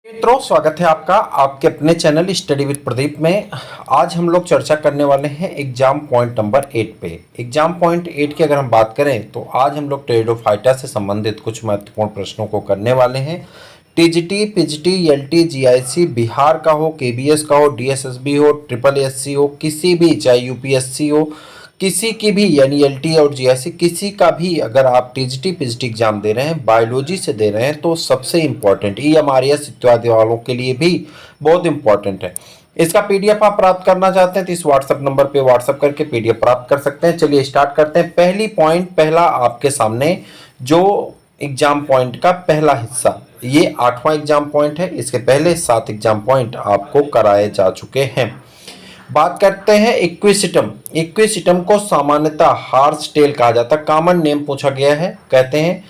मित्रों, स्वागत है आपका आपके अपने चैनल स्टडी विद प्रदीप में। आज हम लोग चर्चा करने वाले हैं एग्जाम पॉइंट नंबर 8 पे। एग्जाम पॉइंट 8 की अगर हम बात करें तो आज हम लोग टेरिडोफाइटा से संबंधित कुछ महत्वपूर्ण प्रश्नों को करने वाले हैं। TGT, PGT, LT, GIC, Bihar का हो, केबीएस का हो, डीएसएसबी हो, ट्रिपल एससी हो, किसी भी, चाहे यूपीएससी हो, किसी की भी, यानी एलटी और जीआईसी, किसी का भी अगर आप टीजीटी पीजीटी एग्जाम दे रहे हैं, बायोलॉजी से दे रहे हैं, तो सबसे इम्पोर्टेंट ईएमआरएस इत्यादि वालों के लिए भी बहुत इंपॉर्टेंट है। इसका पीडीएफ आप प्राप्त करना चाहते हैं तो इस व्हाट्सएप नंबर पे व्हाट्सएप करके पीडीएफ प्राप्त कर सकते हैं। चलिए स्टार्ट करते हैं। पहला आपके सामने जो एग्जाम पॉइंट का पहला हिस्सा, ये 8वां एग्जाम पॉइंट है। इसके पहले 7 एग्जाम पॉइंट आपको कराए जा चुके हैं। बात करते हैं इक्विसिटम। इक्विसिटम को सामान्यतः हार्स टेल कहा जाता है। कॉमन नेम पूछा गया है। कहते हैं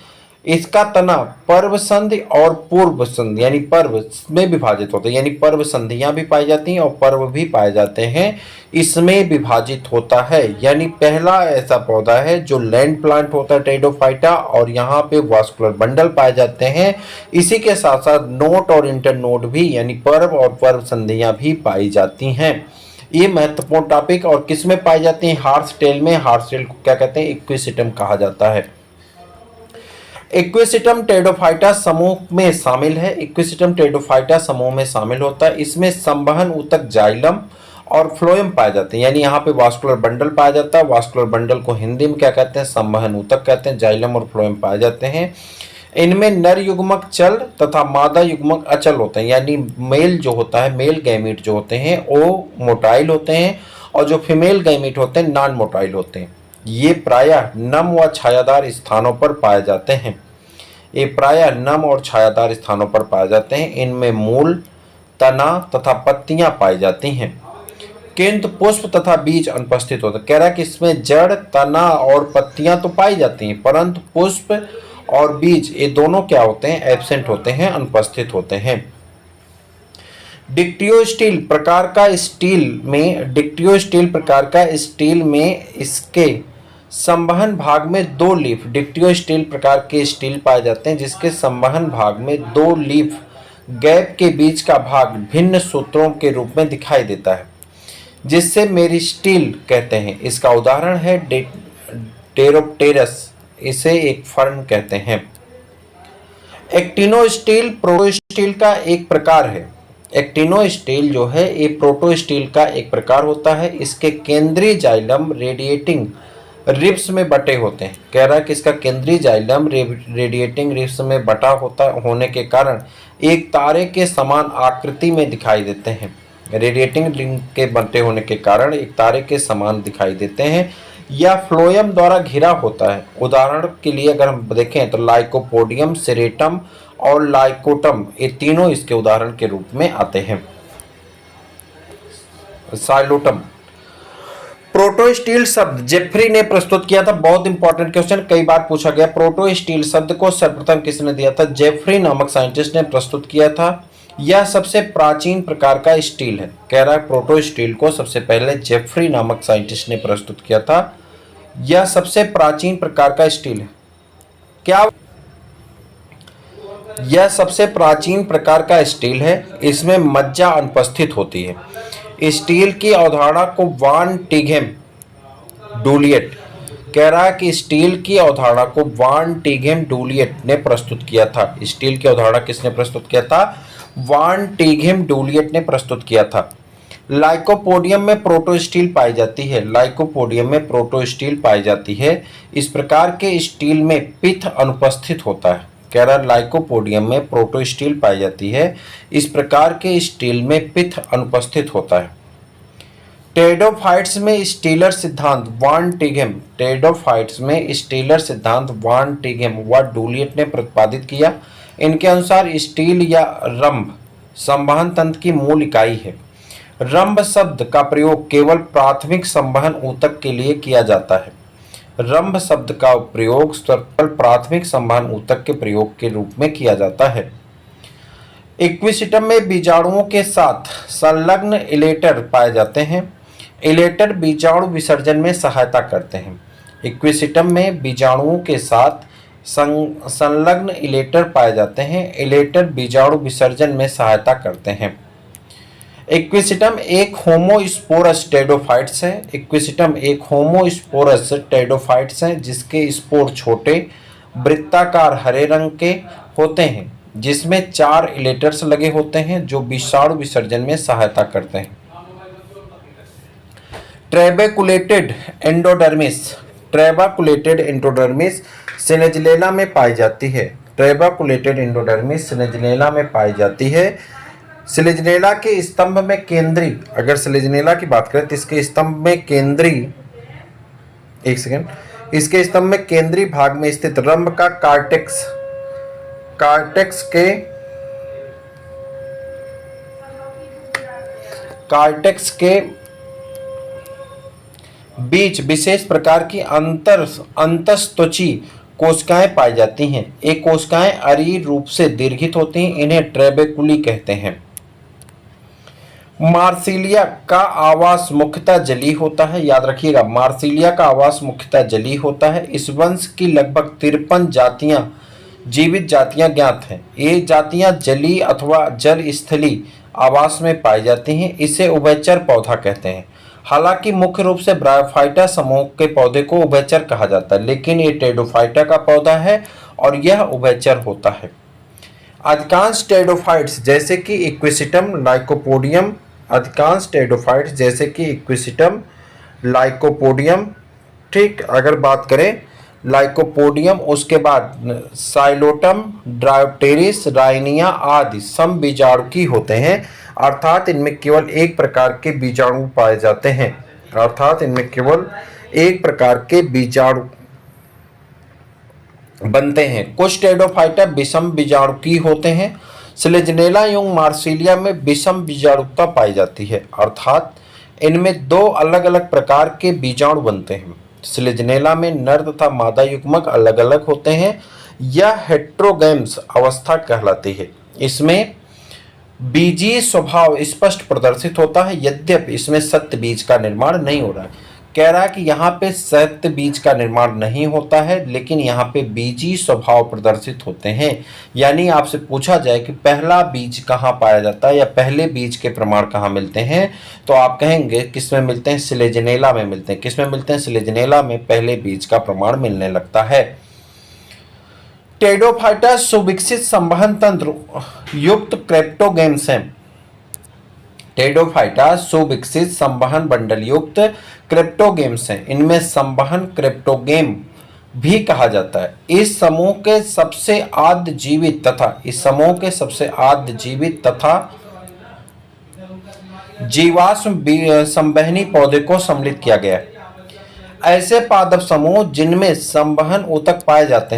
इसका तना पर्व संधि और पूर्व संधि यानी पर्व में विभाजित होता है, यानी पर्व संधियां भी पाई जाती हैं और पर्व भी पाए जाते हैं, इसमें विभाजित होता है। यानी पहला ऐसा पौधा है जो लैंड प्लांट होता है टेरिडोफाइटा, और यहाँ पे वास्कुलर बंडल पाए जाते हैं। इसी के साथ साथ नोट और इंटरनोड भी, यानी पर्व और पर्व संधियां भी पाई जाती हैं। ये महत्वपूर्ण टॉपिक। और किस में पाई जाती है? हार्स टेल में। हार्स टेल को क्या कहते हैं? इक्विसिटम कहा जाता है। इक्विसिटम टेरिडोफाइटा समूह में शामिल है। इक्विसिटम टेरिडोफाइटा समूह में शामिल होता है। इसमें संवहन ऊतक जाइलम और फ्लोएम पाए जाते हैं, यानी यहाँ पे वास्कुलर बंडल पाया जाता है। वास्कुलर बंडल को हिंदी में क्या कहते हैं? संवहन ऊतक कहते हैं। जाइलम और फ्लोएम पाए जाते हैं। इनमें नर युग्मक चल तथा मादा युग्मक अचल होते हैं, यानी मेल जो होता है, मेल गैमीट जो होते हैं वो मोटाइल होते हैं, और जो फीमेल गैमीट होते हैं नॉन मोटाइल होते हैं। ये प्रायः नम व छायादार स्थानों पर पाए जाते हैं। ये प्रायः नम और छायादार स्थानों पर पाए जाते हैं। इनमें मूल, तना तथा पत्तियां पाई जाती हैं, किंतु पुष्प तथा बीज अनुपस्थित होते हैं। कह रहा है कि इसमें जड़, तना और पत्तियां तो पाई जाती हैं, परंतु पुष्प और बीज ये दोनों क्या होते हैं? एब्सेंट होते हैं, अनुपस्थित होते हैं। डिक्टियोस्टील प्रकार का स्टील में इसके संवहन भाग में 2 लीफ, डिक्टियोस्टील प्रकार के स्टील पाए जाते हैं जिसके संवहन भाग में 2 लीफ गैप के बीच का भाग भिन्न सूत्रों के रूप में दिखाई देता है, जिससे मेरिस्टील कहते हैं। इसका उदाहरण है टेरोप्टेरस, इसे एक फर्न कहते हैं। एक्टिनोस्टील प्रोटोस्टील का एक प्रकार है। एक्टिनोस्टील जो है ये प्रोटोस्टील का एक प्रकार होता है। इसके केंद्रीय जाइलम रेडिएटिंग रिब्स में बटे होते हैं। कह रहा है कि इसका केंद्रीय जाइलम रेडिएटिंग रिब्स में बटा होने के कारण एक तारे के समान आकृति में दिखाई देते हैं। रेडिएटिंग रिंग के बटे होने के कारण एक तारे के समान दिखाई देते हैं। या फ्लोएम द्वारा घिरा होता है। उदाहरण के लिए अगर हम देखें तो लाइकोपोडियम, सेरेटम और लाइकोटम, ये तीनों इसके उदाहरण के रूप में आते हैं। साइलोटम। प्रोटोस्टील शब्द जेफ्री ने प्रस्तुत किया था। बहुत इंपॉर्टेंट क्वेश्चन, कई बार पूछा गया। प्रोटोस्टील शब्द को सर्वप्रथम किसने दिया था? जेफ्री नामक साइंटिस्ट ने प्रस्तुत किया था। यह सबसे प्राचीन प्रकार का स्टील है। कह रहा है प्रोटोस्टील को सबसे पहले जेफ्री नामक साइंटिस्ट ने प्रस्तुत किया था। यह सबसे प्राचीन प्रकार का स्टील है। क्या यह सबसे प्राचीन प्रकार का स्टील है? इसमें मज्जा अनुपस्थित होती है। स्टील की अवधारणा को वान टिघेम डूलियट, कह रहा है कि स्टील की अवधारणा को वान टिघेम डूलियट ने प्रस्तुत किया था। स्टील की अवधारणा किसने प्रस्तुत किया था? वान टिघेम डूलियट ने प्रस्तुत किया था। लाइकोपोडियम में प्रोटोस्टील पाई जाती है। लाइकोपोडियम में प्रोटोस्टील पाई जाती है। इस प्रकार के स्टील में पित्त अनुपस्थित होता है। कह रहा लाइकोपोडियम में प्रोटोस्टील पाई जाती है। इस प्रकार के स्टील में पित्त अनुपस्थित होता है। टेरिडोफाइट्स में स्टीलर सिद्धांत वान टिघेम व डूलियट ने प्रतिपादित किया। इनके अनुसार स्टील या रंभ संवहन तंत्र की मूल इकाई है। रंभ शब्द का प्रयोग केवल प्राथमिक संवहन ऊतक के लिए किया जाता है। रंभ शब्द का प्रयोग केवल प्राथमिक संवहन ऊतक के प्रयोग के रूप में किया जाता है। इक्विसिटम में बीजाणुओं के साथ संलग्न इलेटर पाए जाते हैं। इलेटर बीजाणु विसर्जन में सहायता करते हैं। इक्विसिटम में बीजाणुओं के साथ संलग्न इलेटर पाए जाते हैं। इलेटर बीजाणु विसर्जन में सहायता करते हैं। इक्विसिटम एक होमोस्पोरस टेरिडोफाइट्स है। इक्विसिटम एक होमोस्पोरस टेरिडोफाइट्स है जिसके स्पोर छोटे वृत्ताकार हरे रंग के होते हैं, जिसमें 4 इलेटर्स लगे होते हैं जो विषाणु विसर्जन में सहायता करते हैं। ट्रेबेकुलेटेड एंडोडर्मिस। ट्रेबाकुलेटेड एंडोडर्मिस सिनेजिलेला में पाई जाती है। ट्रेबाकुलेटेड एंडोडर्मिस सिनेजिलेला में पाई जाती है। सिलेजिनेला के स्तंभ में केंद्रीय, अगर सिलेजिनेला की बात करें तो इसके स्तंभ में केंद्रीय, एक सेकेंड, इसके स्तंभ में केंद्रीय भाग में स्थित रंभ का कार्टेक्स के बीच विशेष प्रकार की अंतस्त्वची कोशिकाएं पाई जाती हैं। ये कोशिकाएं अरीर रूप से दीर्घित होती हैं। इन्हें ट्रेबेकुली कहते हैं। मार्सिलिया का आवास मुख्यतः जलीय होता है। याद रखिएगा, मार्सिलिया का आवास मुख्यतः जलीय होता है। इस वंश की लगभग 53 जातियां, जीवित जातियां ज्ञात हैं। ये जातियां जलीय अथवा जल स्थली आवास में पाई जाती हैं। इसे उभयचर पौधा कहते हैं। हालांकि मुख्य रूप से ब्रायोफाइटा समूह के पौधे को उभयचर कहा जाता है, लेकिन ये टेरिडोफाइटा का पौधा है और यह उभयचर होता है। अधिकांश टेरिडोफाइट्स जैसे कि इक्विसिटम, लाइकोपोडियम, अधिकांश टेरिडोफाइट्स जैसे कि इक्विसिटम, लाइकोपोडियम, ठीक, अगर बात करें लाइकोपोडियम, उसके बाद साइलोटम, ड्रायोप्टेरिस, राइनिया आदि समबीजाणुकी होते हैं, अर्थात इनमें केवल एक प्रकार के बीजाणु पाए जाते हैं। अर्थात इनमें केवल एक प्रकार के बीजाणु बनते हैं। कुछ टेरिडोफाइटा विषम बीजाणुकी होते हैं। सिलेजिनेला एवं मार्सिलिया में विषम बीजाणुता पाई जाती है, अर्थात इनमें 2 अलग अलग प्रकार के बीजाणु बनते हैं। सिलेजिनेला में नर तथा मादा युग्मक अलग अलग होते हैं। यह हेट्रोगैम्स अवस्था कहलाती है। इसमें बीजीय स्वभाव स्पष्ट प्रदर्शित होता है, यद्यपि इसमें सत्य बीज का निर्माण नहीं हो रहा है। कह रहा है कि यहाँ पे सत्य बीज का निर्माण नहीं होता है, लेकिन यहाँ पे बीजीय स्वभाव प्रदर्शित होते हैं। यानी आपसे पूछा जाए कि पहला बीज कहाँ पाया जाता है या पहले बीज के प्रमाण कहाँ मिलते हैं, तो आप कहेंगे किसमें मिलते हैं? सिलेजिनेला में मिलते हैं। किसमें मिलते हैं? सिलेजिनेला में पहले बीज का प्रमाण मिलने लगता है। टेरिडोफाइटा सुविकसित संवहन तंत्र युक्त क्रेप्टोगेम्स हैं। टेरिडोफाइटा सुविकसित संवहन मंडल युक्त क्रेप्टोगेम्स हैं। इनमें संवहन क्रेप्टोगेम भी कहा जाता है। इस समूह के सबसे आद्य जीवित तथा जीवाश्म संवहनी पौधे को सम्मिलित किया गया है। ऐसे पादप समूह जिनमें संवहन ऊतक पाए जाते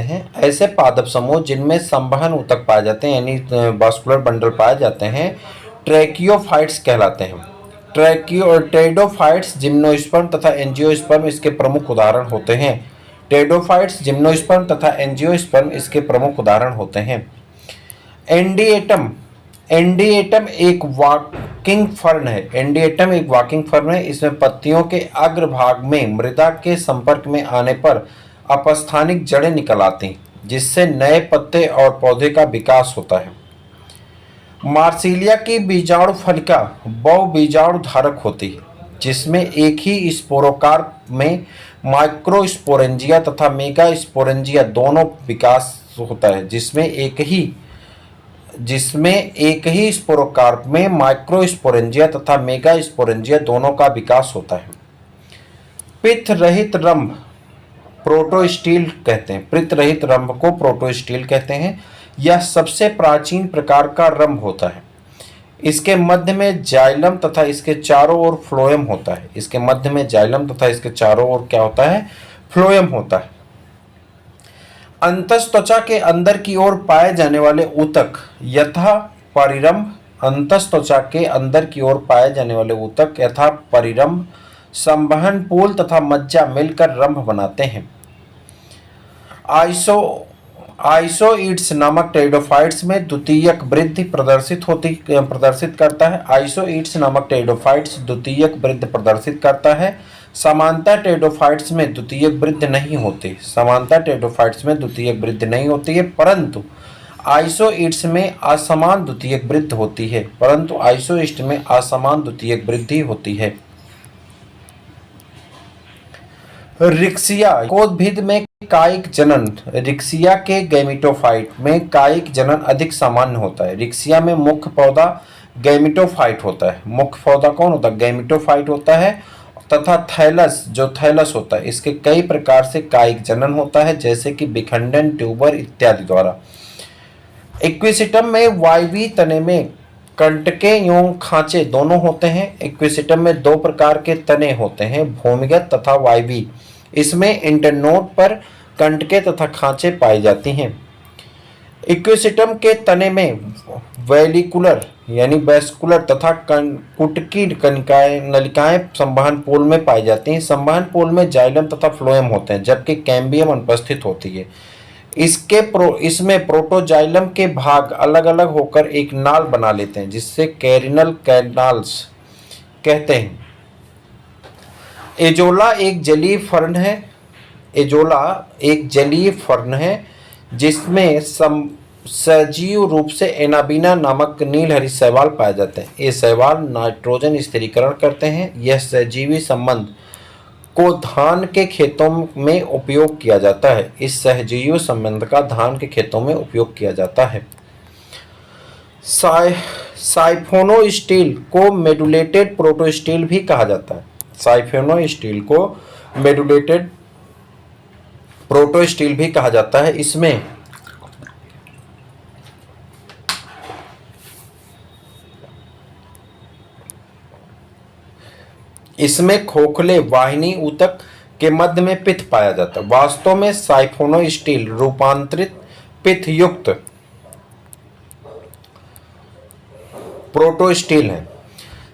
हैं, यानी वास्कुलर बंडल पाए जाते हैं, ट्रैकियोफाइट्स कहलाते हैं। टेरिडोफाइट्स जिम्नोस्पर्म तथा एंजियोस्पर्म इसके प्रमुख उदाहरण होते हैं। टेरिडोफाइट्स जिम्नोस्पर्म तथा एंजियोस्पर्म इसके प्रमुख उदाहरण होते हैं। एंडिएटम एक वाकिंग फर्न है। इसमें पत्तियों के अग्रभाग में मृदा के संपर्क में आने पर अपस्थानिक जड़ें निकल आती हैं, जिससे नए पत्ते और पौधे का विकास होता है। मार्सिलिया की बीजाणु फलिका बहुबीजाणु धारक होती है, जिसमें एक ही स्पोरोकार्प में माइक्रोस्पोरेंजिया तथा मेगास्पोरेंजिया दोनों विकास होता है। जिसमें एक ही स्पोरोकार्प में माइक्रोस्पोरेंजिया तथा मेगास्पोरेंजिया दोनों का विकास होता है। पित्त रहित रंभ प्रोटोस्टील कहते हैं। पित्त रहित रंभ को प्रोटोस्टील कहते हैं। यह सबसे प्राचीन प्रकार का रंभ होता है। इसके मध्य में जाइलम तथा इसके चारों ओर फ्लोएम होता है। क्या होता है? फ्लोएम होता है। अंतस्त्वचा के अंदर की ओर पाए जाने वाले ऊतक यथा परिरंभ संवहन पूल तथा मज्जा मिलकर रंभ बनाते हैं। आइसोइड्स नामक टेरिडोफाइट्स में द्वितीयक वृद्धि प्रदर्शित करता है। समानता टेरिडोफाइट्स में द्वितीयक वृद्धि नहीं होती। समानता टेरिडोफाइट्स में द्वितीयक वृद्धि नहीं होती है, परंतु आइसोइड्स में असमान द्वितीयक वृद्धि होती है। परंतु आइसोइस्ट में असमान द्वितीयक वृद्धि होती है। रिक्सिया कोदभिद में कायिक जनन। रिक्सिया के गैमेटोफाइट में कायिक जनन अधिक सामान्य होता है। रिक्सिया में मुख्य पौधा गैमेटोफाइट होता है। मुख्य पौधा कौन होता है? गैमेटोफाइट होता है। तथा थैलस, जो थैलस होता है, इसके कई प्रकार से कायिक जनन होता है, जैसे कि विखंडन, ट्यूबर इत्यादि द्वारा। इक्विसिटम में वायवीय तने में कंटके एवं खांचे दोनों होते हैं। इक्विसिटम में दो प्रकार के तने होते हैं, भूमिगत तथा वायवीय। इसमें इंटरनोड पर कंटके तथा खांचे पाई जाती हैं। इक्विसिटम के तने में वैलिकुलर यानी वेस्कुलर तथा कुटकी कनिकाएं नलिकाएं संवहन पोल में पाई जाती हैं। संवहन पोल में जाइलम तथा फ्लोएम होते हैं, जबकि कैम्बियम अनुपस्थित होती है। इसमें प्रोटोजाइलम के भाग अलग अलग होकर एक नाल बना लेते हैं, जिससे कैरिनल कैनाल्स कहते हैं। एजोला एक जलीय फर्न है। एजोला एक जलीय फर्न है जिसमें सजीव रूप से एनाबीना नामक नीलहरी शैवाल पाए जाते हैं। ये शैवाल नाइट्रोजन स्थिरीकरण करते हैं। यह सहजीवी संबंध को धान के खेतों में उपयोग किया जाता है। इस सहजीवी संबंध का धान के खेतों में उपयोग किया जाता है। साइफोनोस्टील को मेडुलेटेड प्रोटोस्टील भी कहा जाता है। साइफोनोस्टील को मेडुलेटेड प्रोटोस्टील भी कहा जाता है। इसमें खोखले वाहिनी ऊतक के मध्य में पित्त पाया जाता है। वास्तव में साइफोनोस्टील रूपांतरित पित्त युक्त प्रोटोस्टील है।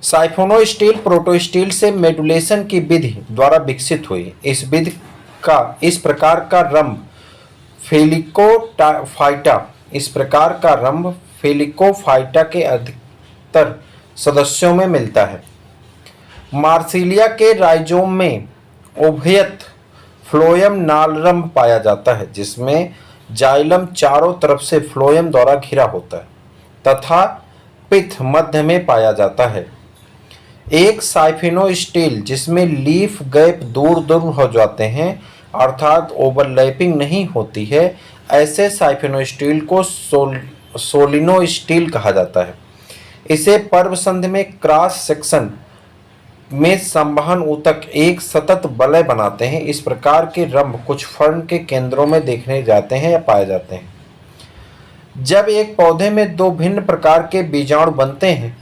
साइफोनोस्टील प्रोटोस्टील से मेडुलेशन की विधि द्वारा विकसित हुई। इस विधि का इस प्रकार का रंभ फेलिकोफाइटा के अधिकतर सदस्यों में मिलता है। मार्सिलिया के राइजोम में उभयत फ्लोएम नालरंभ पाया जाता है, जिसमें जाइलम चारों तरफ से फ्लोएम द्वारा घिरा होता है तथा पित्त मध्य में पाया जाता है। एक साइफोनोस्टील जिसमें लीफ गैप दूर दूर हो जाते हैं, अर्थात ओवरलैपिंग नहीं होती है, ऐसे साइफोनोस्टील को सोलिनोस्टील कहा जाता है। इसे पर्व संधि में क्रॉस सेक्शन में संवहन ऊतक एक सतत वलय बनाते हैं। इस प्रकार के रंभ कुछ फर्न के केंद्रों में देखने जाते हैं या पाए जाते हैं। जब एक पौधे में दो भिन्न प्रकार के बीजाणु बनते हैं,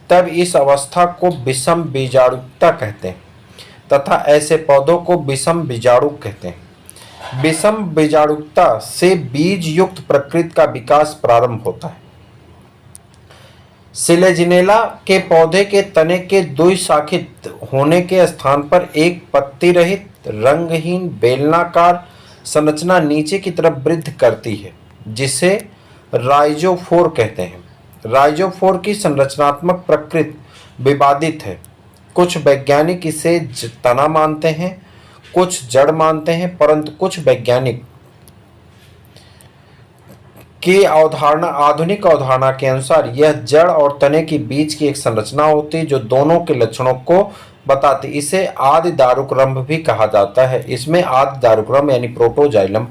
तब इस अवस्था को विषम बीजाणुता कहते हैं तथा ऐसे पौधों को विषम बीजाणु कहते हैं। विषम बीजाणुता से बीज युक्त प्रकृति का विकास प्रारंभ होता है। सिलेजिनेला के पौधे के तने के द्विशाखित होने के स्थान पर एक पत्ती रहित रंगहीन बेलनाकार संरचना नीचे की तरफ वृद्धि करती है, जिसे राइजोफोर कहते हैं। राइजोफोर की संरचनात्मक प्रकृति विवादित है। कुछ वैज्ञानिक इसे तना मानते हैं, कुछ जड़ मानते हैं, परंतु कुछ वैज्ञानिक की आधुनिक अवधारणा के अनुसार यह जड़ और तने के बीच की एक संरचना होती है जो दोनों के लक्षणों को बताती। इसे आदि दारुक्रम भी कहा जाता है। इसमें आदि दारुक्रम यानी प्रोटोजाइलम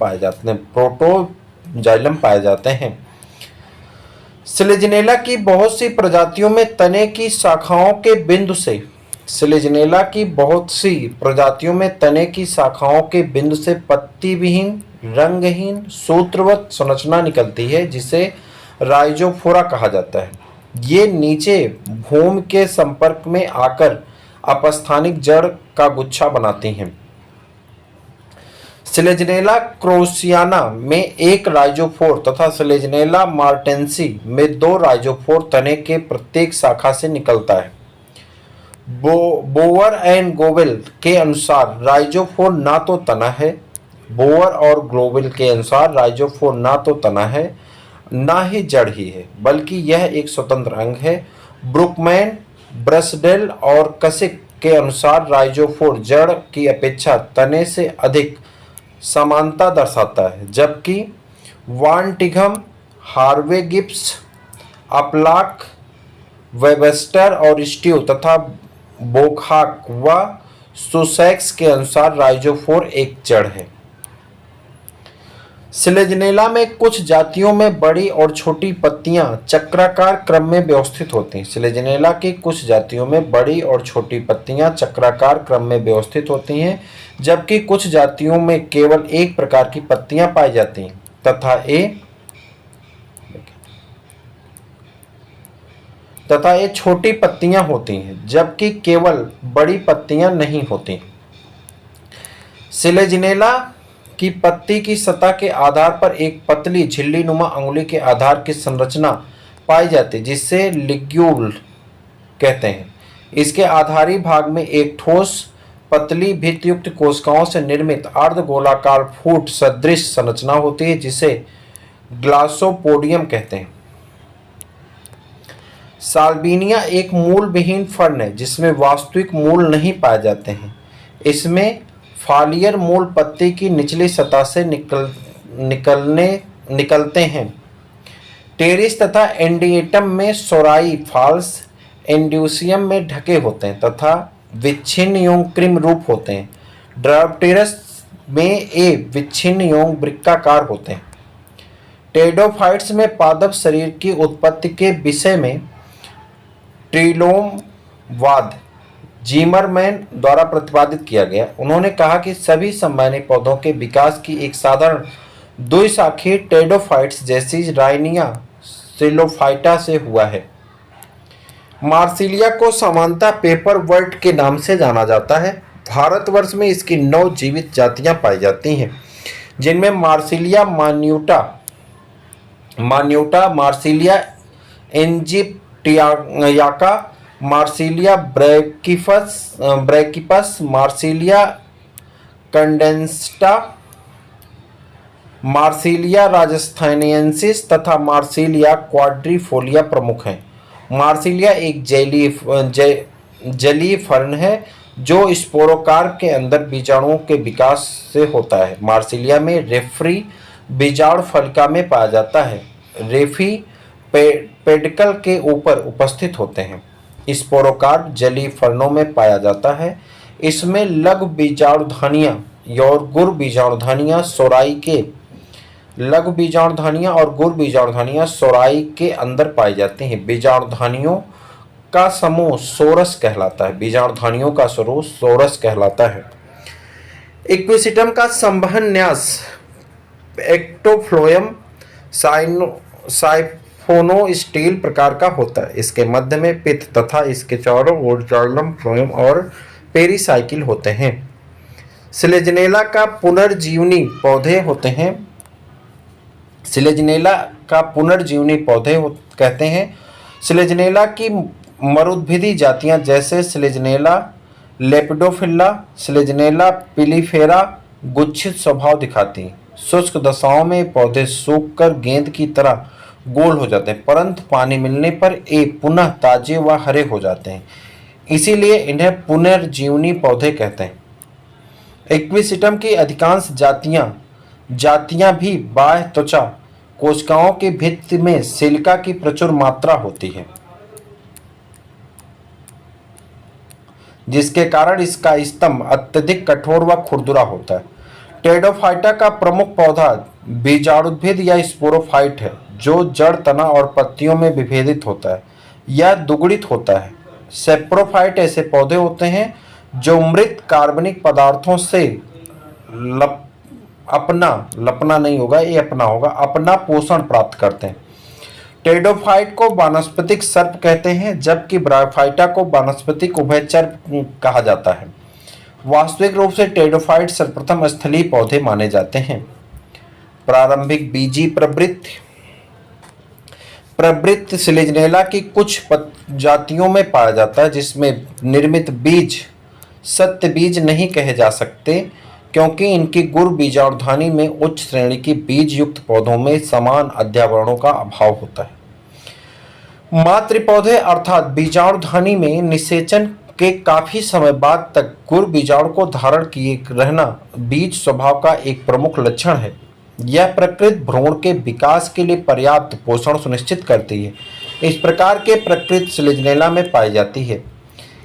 पाए जाते हैं। सिलेजिनेला की बहुत सी प्रजातियों में तने की शाखाओं के बिंदु से पत्ती विहीन रंगहीन सूत्रवत संरचना निकलती है, जिसे राइजोफोरा कहा जाता है। ये नीचे भूमि के संपर्क में आकर अपस्थानिक जड़ का गुच्छा बनाती हैं। सिलेजिनेला क्रोसियाना में एक राइजोफोर तथा सिलेजिनेला मार्टेंसी में दो राइजोफोर तने के प्रत्येक शाखा से निकलता है। बोवर एंड गोवेल के अनुसार राइजोफोर ना तो तना है। बोवर और ग्लोवेल के अनुसार राइजोफोर ना तो तना है, ना ही जड़ ही है, बल्कि यह एक स्वतंत्र अंग है। ब्रुकमैन, ब्रसडेल और कसिक के अनुसार राइजोफोर जड़ की अपेक्षा तने से अधिक समानता दर्शाता है, जबकि वानटिघम, हार्वे गिब्स, अपलाक, वेबस्टर और स्टीव तथा बोकहाक व सुसैक्स के अनुसार राइजोफोर एक जड़ है। सिलेजनेला में कुछ जातियों में बड़ी और छोटी पत्तियां चक्राकार क्रम में व्यवस्थित होती हैं। सिलेजनेला की कुछ जातियों में बड़ी और छोटी पत्तियां चक्राकार क्रम में व्यवस्थित होती हैं, जबकि कुछ जातियों में केवल एक प्रकार की पत्तियां पाई जाती हैं तथा ये छोटी पत्तियां होती हैं, जबकि केवल बड़ी पत्तियां नहीं होती। सिलेजनेला की पत्ती की सतह के आधार पर एक पतली झिल्ली-नुमा अंगुली के आधार की संरचना पाई जाती है, जिसे लिग्यूल कहते हैं। इसके आधारी भाग में एक ठोस पतली भित्तियुक्त कोशिकाओं से निर्मित अर्धगोलाकार फूट सदृश संरचना होती है, जिसे ग्लासोपोडियम कहते हैं। साल्विनिया एक मूल विहीन फर्न है, जिसमें वास्तविक मूल नहीं पाए जाते हैं। इसमें फालियर मूल पत्ती की निचली सतह से निकलते हैं। टेरिस तथा एंडिएटम में सोराई फाल्स एंड्यूसियम में ढके होते हैं तथा विच्छिन्न एवं कृम रूप होते हैं। ड्रायोप्टेरस में ए विच्छिन्न एवं वृक्काकार होते हैं। टेरिडोफाइट्स में पादप शरीर की उत्पत्ति के विषय में ट्रिलोमवाद जीमरमैन द्वारा प्रतिपादित किया गया। उन्होंने कहा कि सभी संवहनी पौधों के विकास की एक साधारण द्विशाखी टेरिडोफाइट्स जैसी राइनिया सिलोफाइटा से हुआ है। मार्सिलिया को सामान्यतः पेपर वर्ट के नाम से जाना जाता है। भारतवर्ष में इसकी 9 जीवित जातियां पाई जाती हैं, जिनमें Marsilea minuta, Marsilea aegyptiaca, Marsilea brachypus, Marsilea condensata, Marsilea rajasthanensis तथा मार्सिलिया क्वाड्रिफोलिया प्रमुख हैं। मार्सिलिया एक जलीय फर्न है जो स्पोरोकार के अंदर बीजाणुओं के विकास से होता है। मार्सिलिया में रेफरी बीजाणु फलिका में पाया जाता है। रेफी पेडिकल के ऊपर उपस्थित होते हैं। स्पोरोकार जलीय फर्नों में पाया जाता है। इसमें लघु बीजाणुधानियां और गुर बीजाणुधानियां सोराई के अंदर पाई जाती हैं। बीजाणुधानियों का समूह सोरस कहलाता है। इक्विसिटम का संवहन न्यास एक्टोफ्लोएम साइफोनोस्टील प्रकार का होता है। इसके मध्य में पित्त तथा इसके चारों ओर जाइलम, फ्लोएम और पेरिसाइकिल होते हैं। सिलेजनेला का पुनर्जीवनी पौधे कहते हैं। सिलेजनेला की मरुद्भिदी जातियां जैसे सिलेजनेला लेपिडोफिल्ला, सिलेजनेला पिलीफेरा गुच्छित स्वभाव दिखाती हैं। शुष्क दशाओं में पौधे सूखकर गेंद की तरह गोल हो जाते हैं, परंतु पानी मिलने पर ये पुनः ताजे व हरे हो जाते हैं। इसीलिए इन्हें पुनर्जीवनी पौधे कहते हैं। इक्विसिटम की अधिकांश जातियां भी बाह्य त्वचा कोशिकाओं की भित्ति में सिलिका की प्रचुर मात्रा होती है, जिसके कारण इसका स्तंभ अत्यधिक कठोर व खुरदुरा होता है। टेरिडोफाइटा का प्रमुख पौधा बीजाणुद्भिद या स्पोरोफाइट है, जो जड़, तना और पत्तियों में विभेदित होता है या दुगुणित होता है। सेप्रोफाइट ऐसे पौधे होते हैं जो मृत कार्बनिक पदार्थों से अपना पोषण प्राप्त करते हैं। टेरिडोफाइट को वानस्पतिक सर्प कहते हैं, जबकि ब्रायोफाइटा को वानस्पतिक उभयचर कहा जाता है। वास्तविक रूप से टेरिडोफाइट सर्वप्रथम स्थलीय पौधे माने जाते हैं। प्रारंभिक बीजी प्रवृत्त सिलेजनेला की कुछ जातियों में पाया जाता है, जिसमें निर्मित बीज सत्य बीज नहीं कहे जा सकते, क्योंकि इनकी गुर बीजाणुधानी में उच्च श्रेणी की बीज युक्त पौधों में समान अध्यावरणों का अभाव होता है। मातृ पौधे अर्थात बीजाणुधानी में निषेचन के काफी समय बाद तक गुड़ बीजाणु को धारण किए रहना बीज स्वभाव का एक प्रमुख लक्षण है। यह प्रकृत भ्रूण के विकास के लिए पर्याप्त पोषण सुनिश्चित करती है। इस प्रकार के प्रकृत स्लेजनेला में पाई जाती है।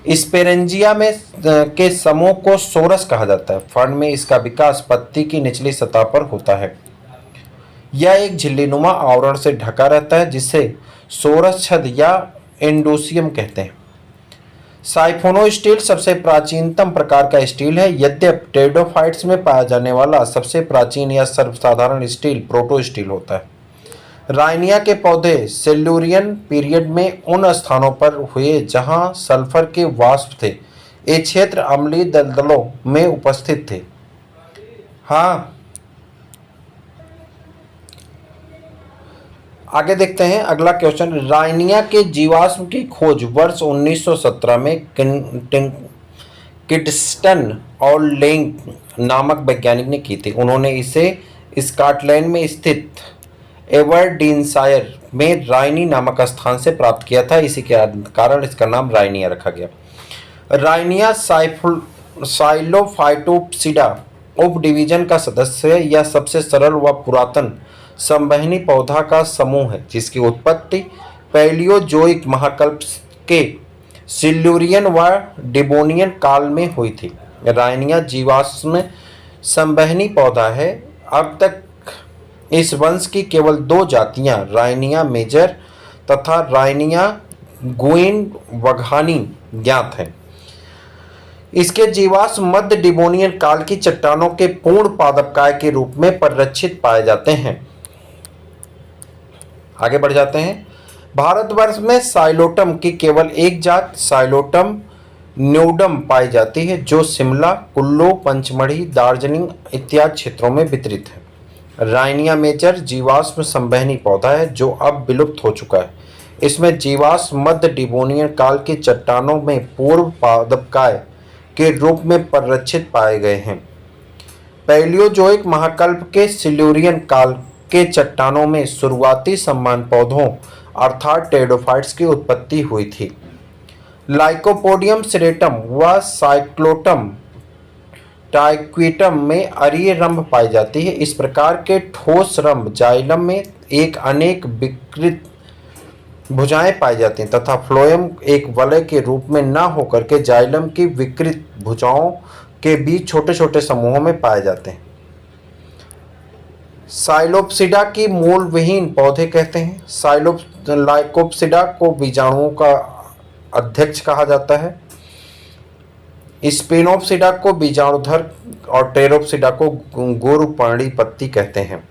स्पेरेंजिया में के समूह को सोरस कहा जाता है। फर्न में इसका विकास पत्ती की निचली सतह पर होता है। यह एक झिल्लीनुमा आवरण से ढका रहता है जिसे सोरस छद या एंडोसियम कहते हैं। साइफोनो स्टील सबसे प्राचीनतम प्रकार का स्टील है। यद्यपि टेरिडोफाइट्स में पाया जाने वाला सबसे प्राचीन या सर्वसाधारण स्टील प्रोटो स्टील होता है। राइनिया के पौधे सिल्यूरियन पीरियड में उन स्थानों पर हुए जहां सल्फर के वाष्प थे। ये क्षेत्र अम्लीय दलदलों में उपस्थित थे। हाँ, आगे देखते हैं अगला क्वेश्चन। राइनिया के जीवाश्म की खोज वर्ष 1917 में किडस्टन और लेंग नामक वैज्ञानिक ने की थी। उन्होंने इसे स्कॉटलैंड में स्थित एबरडीनशायर में राइनी नामक स्थान से प्राप्त किया था। इसी के कारण इसका नाम राइनिया रखा गया। राइनिया साइलोफाइटोप्सिडा उप डिवीजन का सदस्य है। यह सबसे सरल व पुरातन संवहनी पौधा का समूह है जिसकी उत्पत्ति पैलियोजोइक महाकल्प के सिल्यूरियन व डिबोनियन काल में हुई थी। राइनिया जीवाश्म संवहनी पौधा है। अब तक इस वंश की केवल 2 जातियां राइनिया मेजर तथा राइनिया गुइनवघानी ज्ञात हैं। इसके जीवाश्म मध्य डिबोनियन काल की चट्टानों के पूर्ण पादपकाय के रूप में परिरक्षित पाए जाते हैं। आगे बढ़ जाते हैं। भारतवर्ष में साइलोटम की केवल एक जात साइलोटम न्यूडम पाई जाती है जो शिमला, कुल्लू, पंचमढ़ी, दार्जिलिंग इत्यादि क्षेत्रों में वितरित है। राइनिया मेजर जीवाश्म संवहनी पौधा है जो अब विलुप्त हो चुका है। इसमें जीवाश्म मध्य डिबोनियन काल की चट्टानों में पूर्व पादपकाय के रूप में परिरक्षित पाए गए हैं। पैलियोजोइक महाकल्प के सिल्यूरियन काल के चट्टानों में शुरुआती सम्मान पौधों अर्थात टेरिडोफाइट्स की उत्पत्ति हुई थी। लाइकोपोडियम सिरेटम व साइक्लोटम टाइक्विटम में अरीय रंभ पाई जाती है। इस प्रकार के ठोस रंभ जाइलम में एक अनेक विकृत भुजाएं पाई जाती हैं तथा फ्लोएम एक वलय के रूप में न होकर के जाइलम की विकृत भुजाओं के बीच छोटे छोटे समूहों में पाए जाते हैं। साइलोप्सिडा की मूल विहीन पौधे कहते हैं। लाइकोप्सिडा को बीजाणुओं का अध्यक्ष कहा जाता है। स्पिनोप्सिडा को बीजाणुधर और टेरोप्सिडा को गोरुपर्णी पत्ती कहते हैं।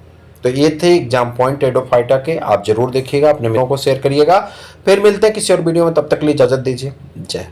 तो ये थे एग्जाम पॉइंट टेरिडोफाइटा के। आप जरूर देखिएगा, अपने मित्रों को शेयर करिएगा। फिर मिलते हैं किसी और वीडियो में, तब तक के लिए इजाजत दीजिए। जय।